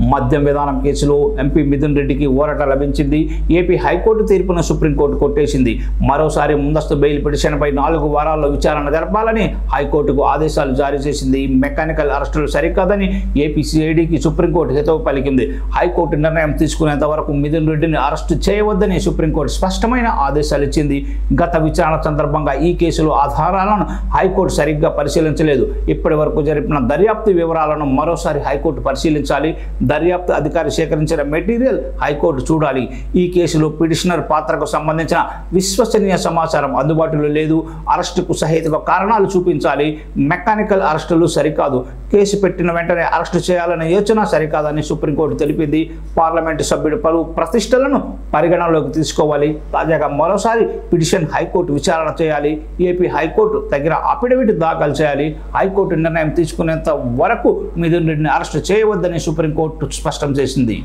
మద్యం విధానం కేసులో ఎంపీ మిథున్ రెడ్డికి ఊరట లభించింది. ఏపీ హైకోర్టు తీర్పును సుప్రీంకోర్టు కొట్టేసింది. మరోసారి ముందస్తు బెయిల్ పిటిషన్పై 4 వారాల్లో విచారణ జరపాలని హైకోర్టుకు ఆదేశాలు జారీ చేసింది. మెకానికల్ అరెస్టులు సరికాదని ఏపీ సిఐడికి సుప్రీంకోర్టు హితవు పలికింది. హైకోర్టు నిర్ణయం తీసుకునేంత వరకు మిథున్ రెడ్డిని అరెస్టు చేయవద్దని సుప్రీంకోర్టు స్పష్టమైన ఆదేశాలు ఇచ్చింది. గత విచారణ సందర్భంగా ఈ కేసులో ఆధారాలను హైకోర్టు సరిగ్గా పరిశీలించలేదు. ఇప్పటి వరకు జరిపిన దర్యాప్తు వివరాలను మరోసారి హైకోర్టు పరిశీలించాలి. దర్యాప్తు అధికారి సేకరించిన మెటీరియల్ హైకోర్టు చూడాలి. ఈ కేసులో పిటిషనర్ పాత్రకు సంబంధించిన విశ్వసనీయ సమాచారం అందుబాటులో లేదు. అరెస్టుకు సహేతుక కారణాలు చూపించాలి. మెకానికల్ అరెస్టులు సరికాదు. కేసు పెట్టిన వెంటనే అరెస్టు చేయాలనే యోచన సరికాదని సుప్రీంకోర్టు తెలిపింది. పార్లమెంటు సభ్యుడు పలు ప్రతిష్టలను పరిగణనలోకి తీసుకోవాలి. తాజాగా మరోసారి పిటిషన్ హైకోర్టు విచారణ చేయాలి. ఏపీ హైకోర్టు తగిన అఫిడవిట్ దాఖలు చేయాలి. హైకోర్టు నిర్ణయం తీసుకునేంత వరకు మిథున్ రెడ్డిని అరెస్టు చేయవద్దని సుప్రీంకోర్టు స్పష్టం చేసింది.